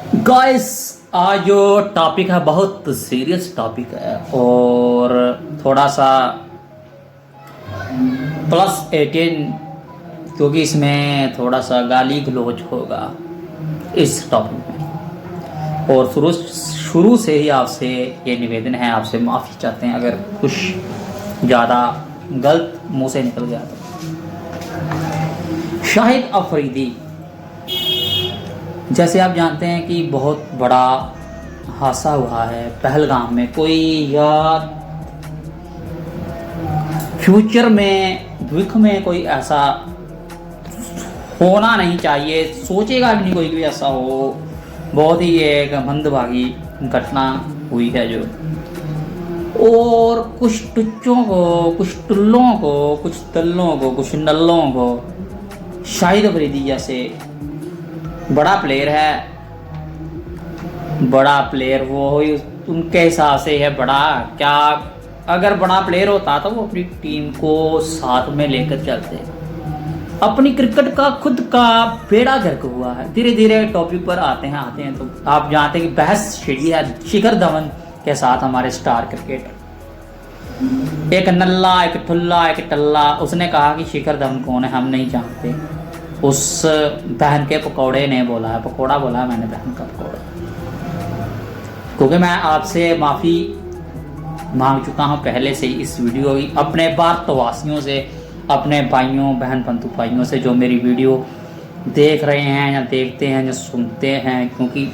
Guys, आज जो topic है बहुत सीरियस टॉपिक है और थोड़ा सा +18, क्योंकि इसमें थोड़ा सा गाली गलौज होगा इस टॉपिक में। और शुरू से ही आपसे ये निवेदन है, आपसे माफ़ी चाहते हैं अगर कुछ ज़्यादा गलत मुंह से निकल गया तो। शाहिद अफरीदी, जैसे आप जानते हैं कि बहुत बड़ा हादसा हुआ है पहलगाम में। कोई यार फ्यूचर में भविष्य में कोई ऐसा होना नहीं चाहिए, सोचेगा भी नहीं कोई भी ऐसा हो। बहुत ही एक मंदभागी घटना हुई है जो, और कुछ टुच्चों को, कुछ टुल्लों को, कुछ तल्लों को, कुछ नल्लों को शाहिद अफरीदी जैसे बड़ा प्लेयर है, बड़ा प्लेयर वो उनके हिसाब से है बड़ा। क्या अगर बड़ा प्लेयर होता तो वो अपनी टीम को साथ में लेकर चलते। अपनी क्रिकेट का खुद का बेड़ा गर्क हुआ है। धीरे धीरे टॉपिक पर आते हैं तो आप जानते हैं कि बहस छिड़ी है शिखर धवन के साथ, हमारे स्टार क्रिकेटर। एक नल्ला, एक ठुल्ला, एक टल्ला, उसने कहा कि शिखर धवन कौन है हम नहीं जानते। उस बहन के पकौड़े ने बोला है, पकौड़ा बोला है मैंने, बहन का पकौड़ा। क्योंकि मैं आपसे माफ़ी मांग चुका हूँ पहले से इस वीडियो की, अपने भारतवासियों से, अपने भाइयों बहन बंधु भाइयों से जो मेरी वीडियो देख रहे हैं या देखते हैं या सुनते हैं। क्योंकि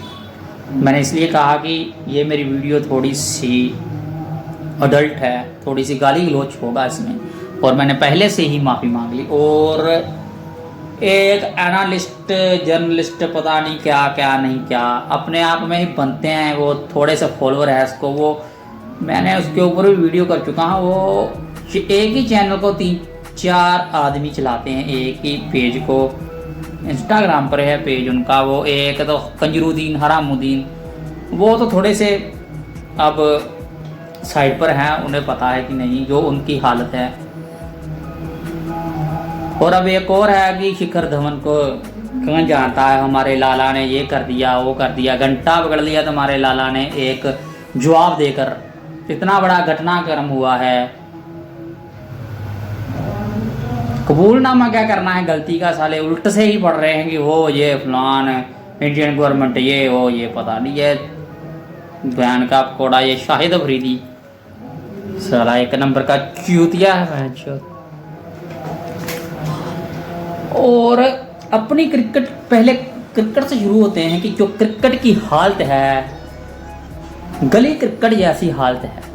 मैंने इसलिए कहा कि ये मेरी वीडियो थोड़ी सी अडल्ट है, थोड़ी सी गाली गलौज होगा इसमें, और मैंने पहले से ही माफ़ी मांग ली। और एक एनालिस्ट, जर्नलिस्ट, पता नहीं क्या क्या नहीं क्या अपने आप में ही बनते हैं, वो थोड़े से फॉलोअर है उसको, वो मैंने उसके ऊपर भी वीडियो कर चुका हूँ। वो एक ही चैनल को 3-4 आदमी चलाते हैं, एक ही पेज को, इंस्टाग्राम पर है पेज उनका। वो एक तो कंजरुद्दीन, हरामुद्दीन, वो तो थोड़े से अब साइड पर हैं, उन्हें पता है कि नहीं जो उनकी हालत है। और अब एक और है कि शिखर धवन को कौन जानता है, हमारे लाला ने ये कर दिया वो कर दिया, घंटा पकड़ लिया तुम्हारे लाला ने एक जवाब देकर। इतना बड़ा घटनाक्रम हुआ है, कबूलनामा क्या करना है गलती का, साले उल्ट से ही पढ़ रहे हैं कि वो ये फलान इंडियन गवर्नमेंट ये वो ये पता नहीं है बयान का पकौड़ा। ये शाहिद अफरीदी साला एक नंबर का चूतिया है। और अपनी क्रिकेट, पहले क्रिकेट से शुरू होते हैं कि जो क्रिकेट की हालत है, गली क्रिकेट जैसी हालत है।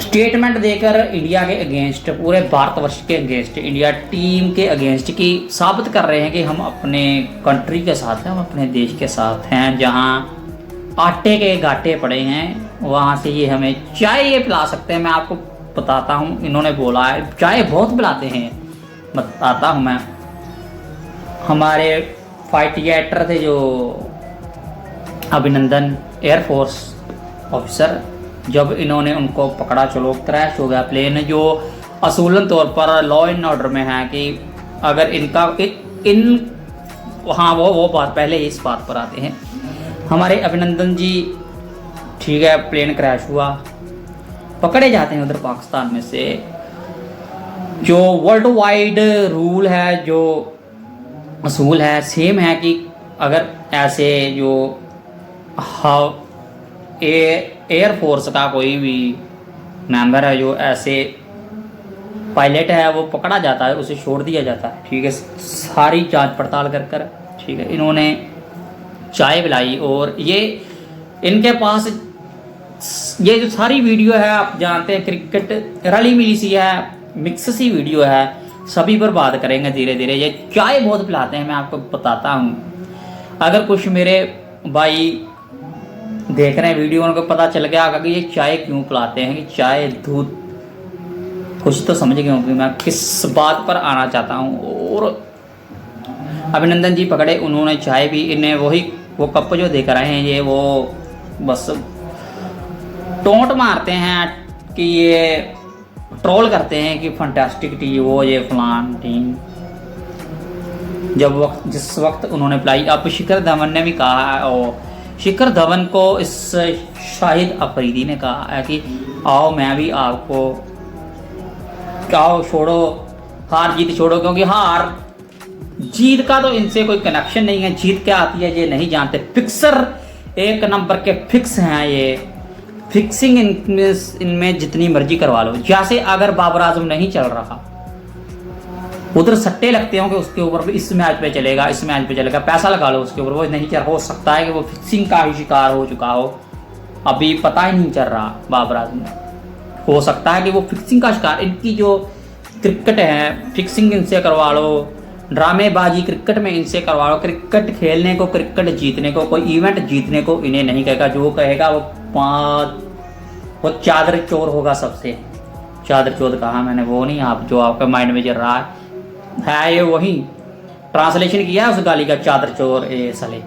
स्टेटमेंट देकर इंडिया के अगेंस्ट, पूरे भारतवर्ष के अगेंस्ट, इंडिया टीम के अगेंस्ट की साबित कर रहे हैं कि हम अपने कंट्री के साथ हैं, हम अपने देश के साथ हैं। जहां आटे के गाटे पड़े हैं वहां से ये हमें चाय ये पिला सकते हैं। मैं आपको बताता हूँ, इन्होंने बोला है चाय बहुत पिलाते हैं, बताता हूँ मैं। हमारे फाइटर थे जो अभिनंदन, एयरफोर्स ऑफिसर, जब इन्होंने उनको पकड़ा, चलो क्रैश हो गया प्लेन, जो असूलन तौर पर लॉ एंड ऑर्डर में है कि अगर इनका हाँ वो बात पहले इस बात पर आते हैं। हमारे अभिनंदन जी, ठीक है, प्लेन क्रैश हुआ, पकड़े जाते हैं उधर पाकिस्तान में से। जो वर्ल्ड वाइड रूल है, जो असूल है, सेम है कि अगर ऐसे जो एयरफोर्स का कोई भी मेंबर है जो ऐसे पायलट है वो पकड़ा जाता है, उसे छोड़ दिया जाता है, ठीक है, सारी जांच पड़ताल कर ठीक है। इन्होंने चाय पिलाई और ये इनके पास ये जो सारी वीडियो है आप जानते हैं, क्रिकेट रली मिली सी है, मिक्स सी वीडियो है, सभी पर बात करेंगे धीरे धीरे। ये चाय बहुत पिलाते हैं, मैं आपको बताता हूँ। अगर कुछ मेरे भाई देख रहे हैं वीडियो, उनको पता चल गया कि ये चाय क्यों पिलाते हैं, कि चाय दूध, कुछ तो समझ गए होंगे मैं किस बात पर आना चाहता हूँ। और अभिनंदन जी पकड़े, उन्होंने चाय भी, इन्हें वो कप जो देख रहे हैं, ये वो बस टोंट मारते हैं कि ये ट्रोल करते हैं कि फंटास्टिक टीम, वो ये फलान टीम। जिस वक्त उन्होंने पिलाई। अब शिखर धवन ने भी कहा है, और शिखर धवन को इस शाहिद अफरीदी ने कहा है कि आओ मैं भी आपको, आओ छोड़ो हार जीत छोड़ो, क्योंकि हार जीत का तो इनसे कोई कनेक्शन नहीं है, जीत क्या आती है ये नहीं जानते। फिक्सर एक नंबर के फिक्स हैं ये, फिक्सिंग इनमें जितनी मर्जी करवा लो। जैसे अगर बाबर आजम नहीं चल रहा, उधर सट्टे लगते होंगे उसके ऊपर भी, इस मैच पे चलेगा, इस मैच पे चलेगा, पैसा लगा लो उसके ऊपर, वो नहीं चल। हो सकता है कि वो फिक्सिंग का ही शिकार हो चुका हो, अभी पता ही नहीं चल रहा बाबर आजम, हो सकता है कि वो फिक्सिंग का शिकार। इनकी जो क्रिकेट है, फिक्सिंग इनसे करवा लो, ड्रामेबाजी क्रिकेट में इनसे करवा लो। क्रिकेट खेलने को, क्रिकेट जीतने को, कोई इवेंट जीतने को इन्हें नहीं कहेगा। जो कहेगा वो चादर चोर होगा सबसे। चादर चोर कहा मैंने, वो नहीं, आप जो आपके माइंड में चल रहा है ये वही ट्रांसलेशन किया है उस गाली का, चादर चोर ए साले।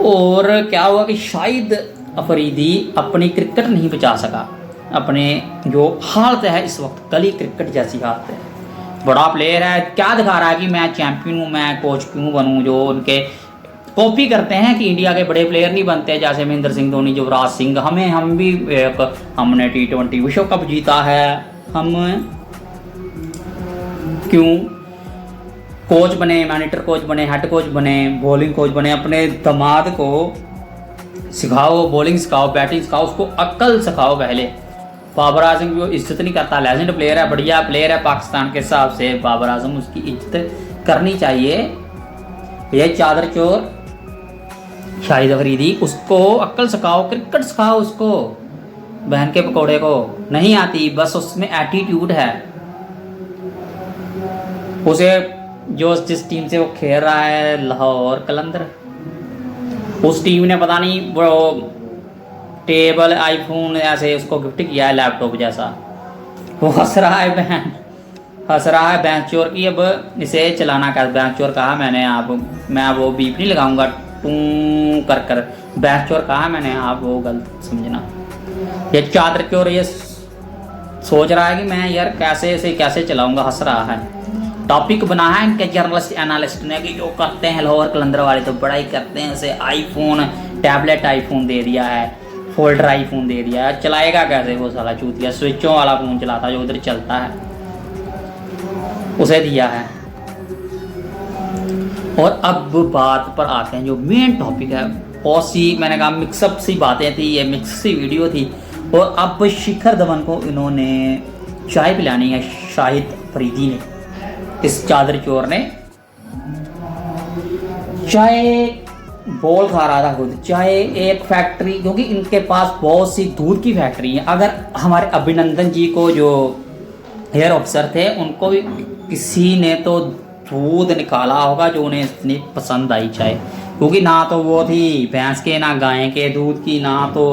और क्या हुआ कि शाहिद अफरीदी अपनी क्रिकेट नहीं बचा सका, अपने जो हालत है इस वक्त गली क्रिकेट जैसी हालत है। बड़ा प्लेयर है, क्या दिखा रहा है कि मैं चैंपियन हूँ, मैं कोच क्यों बनूँ। जो उनके कॉपी करते हैं कि इंडिया के बड़े प्लेयर नहीं बनते, जैसे महेंद्र सिंह धोनी, युवराज सिंह। हम भी हमने T20 विश्व कप जीता है, हम क्यों कोच बने, मैनेजर कोच बने, हेड कोच बने, बॉलिंग कोच बने। अपने दामाद को सिखाओ, बॉलिंग सिखाओ, बैटिंग सिखाओ, उसको अक्ल सिखाओ पहले। बाबर आजम की वो इज्जत नहीं करता, लेजेंड प्लेयर है, बढ़िया प्लेयर है पाकिस्तान के हिसाब से बाबर आजम, उसकी इज्जत करनी चाहिए। ये चादर चोर शाहिद अफरीदी, उसको अक्ल सिखाओ, क्रिकेट सिखाओ उसको, बहन के पकौड़े को नहीं आती, बस उसमें एटीट्यूड है। उसे जो जिस टीम से वो खेल रहा है, लाहौर कलंदर, उस टीम ने पता नहीं वो टेबल आईफोन ऐसे उसको गिफ्ट किया है, लैपटॉप जैसा। वो हंस रहा है बहन, हंस रहा है बहन चोर की। अब इसे चलाना क्या, बहन चोर कहा मैंने, आप मैं वो बीप नहीं लगाऊंगा टू कर बहन चोर कहा मैंने, आप वो गलत समझना। ये चादर चोर ये सोच रहा है कि मैं यार कैसे इसे कैसे चलाऊंगा, हंस रहा है। टॉपिक बना है इनके जर्नलिस्ट एनालिस्ट ने कि जो करते हैं लाहौर कलंदर वाले तो बड़ा ही करते हैं, उसे आईफोन, टैबलेट आईफोन दे दिया है, फोल्डर आईफोन दे दिया है। चलाएगा कैसे वो साला चूतिया, स्विचों वाला फोन चलाता जो उधर चलता है, उसे दिया है। और अब बात पर आते हैं जो मेन टॉपिक है। बहुत सी मैंने कहा मिक्सअप सी बातें थी, ये मिक्स सी वीडियो थी। और अब शिखर धवन को इन्होंने चाय पिलानी है, शाहिद अफरीदी ने, इस चादर चोर ने। चाय बोल खा रहा था खुद, चाहे एक फैक्ट्री, क्योंकि इनके पास बहुत सी दूध की फैक्ट्री है। अगर हमारे अभिनंदन जी को जो हेयर ऑफिसर थे, उनको भी किसी ने तो दूध निकाला होगा जो उन्हें इतनी पसंद आई चाय, क्योंकि ना तो वो थी भैंस के, ना गाय के दूध की, ना तो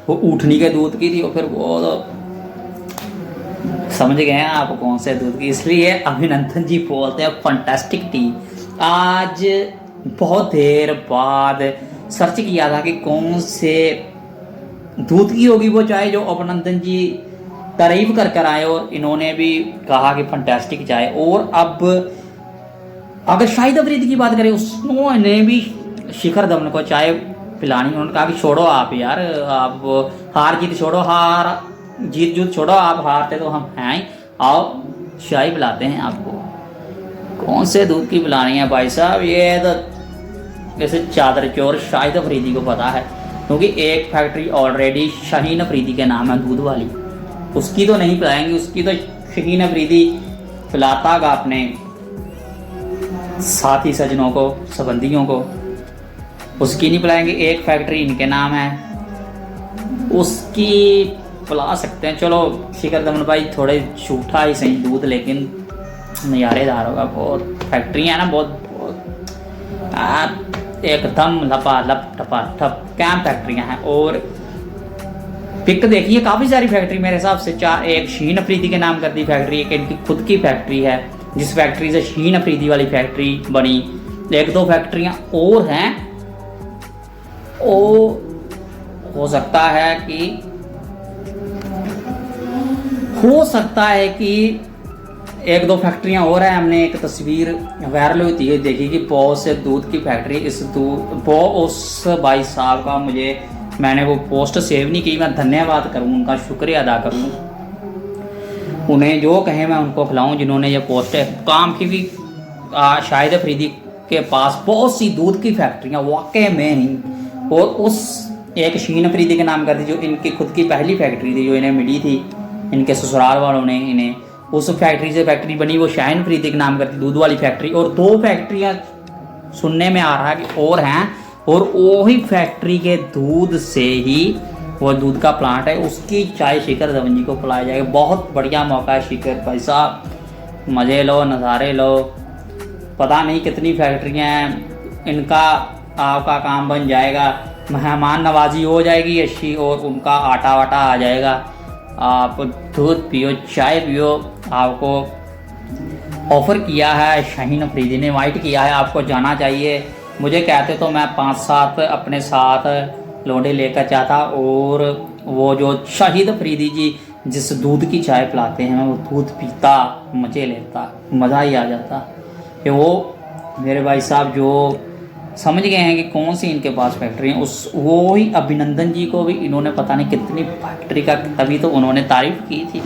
वो ऊँटनी के दूध की थी, और फिर वो तो समझ गए हैं आप कौन से दूध की। इसलिए अभिनंदन जी बोलते हैं फंटास्टिक टी। आज बहुत देर बाद सर्च किया था कि कौन से दूध की होगी वो चाय जो अभिनंदन जी तारीफ कर कर आए, और इन्होंने भी कहा कि फंटास्टिक चाय। और अब अगर शाहिद अफरीदी की बात करें, उन्होंने भी शिखर धवन को चाय पिलानी। उन्होंने कहा कि छोड़ो आप यार, आप हार जीत छोड़ो, हार जीत जूत छोड़ो, आप हारते तो हम हैं, आओ चाय पिलाते हैं आपको। कौन से दूध की पिलानी है भाई साहब, ये तो जैसे चादर चोर शाहिद अफरीदी को पता है, क्योंकि एक फैक्ट्री ऑलरेडी शाहीन अफरीदी के नाम है दूध वाली, उसकी तो नहीं पिलाएंगे, उसकी तो शाहीन अफरीदी पिलाता गा अपने साथी सजनों को, संबंधियों को, उसकी नहीं पिलाएंगे। एक फैक्ट्री इनके नाम है, उसकी पिला सकते हैं। चलो शिखर धवन भाई थोड़े झूठा ही सही दूध, लेकिन नज़ारेदार होगा। बहुत फैक्ट्री है ना, बहुत एकदम लपा लप टपा ठप कैम फैक्ट्रियाँ हैं। और पिक देखिए काफ़ी सारी फैक्ट्री मेरे हिसाब से, चार एक शाहीन अफरीदी के नाम कर दी फैक्ट्री, एक इनकी खुद की फैक्ट्री है जिस फैक्ट्री से शाहीन अफरीदी वाली फैक्ट्री बनी, एक दो फैक्ट्रियाँ और हैं। ओ हो सकता है कि एक दो फैक्ट्रियां और हैं। हमने एक तस्वीर वायरल होती है देखी कि पॉस से दूध की फैक्ट्री, इस दूध उस भाई साहब का मैंने वो पोस्ट सेव नहीं की। मैं धन्यवाद करूँ, उनका शुक्रिया अदा करूँ, उन्हें जो कहें मैं उनको खिलाऊँ जिन्होंने ये पोस्ट है काम की भी। शाहिद अफरीदी के पास बहुत सी दूध की फैक्ट्रियाँ वाकई में ही, और उस एक शीन अफरीदी के नाम कर दी जो इनकी खुद की पहली फैक्ट्री थी जो इन्हें मिली थी, इनके ससुराल वालों ने इन्हें उस फैक्ट्री से फैक्ट्री बनी वो शाहिन अफरीदी के नाम कर दी दूध वाली फैक्ट्री। और 2 फैक्ट्रियाँ सुनने में आ रहा है कि और हैं, और वही फैक्ट्री के दूध से ही वो दूध का प्लांट है उसकी चाय शिखर धवन जी को पिलाया जाएगा। बहुत बढ़िया मौका है शिखर भाई साहब, मज़े लो, नज़ारे लो। पता नहीं कितनी फैक्ट्रियाँ हैं, इनका आपका काम बन जाएगा, मेहमान नवाजी हो जाएगी अच्छी, और उनका आटा वाटा आ जाएगा। आप दूध पियो, चाय पियो। आपको ऑफ़र किया है शाहीन अफरीदी ने, इनवाइट किया है, आपको जाना चाहिए। मुझे कहते तो मैं 5-7 अपने साथ लौंडे लेकर जाता, और वो जो शाहिद अफरीदी जी जिस दूध की चाय पिलाते हैं वो दूध पीता, मज़े लेता, मज़ा ही आ जाता। कि वो मेरे भाई साहब जो समझ गए हैं कि कौन सी इनके पास फैक्ट्री है, उस वो ही अभिनंदन जी को भी इन्होंने पता नहीं कितनी फैक्ट्री का, तभी तो उन्होंने तारीफ़ की थी।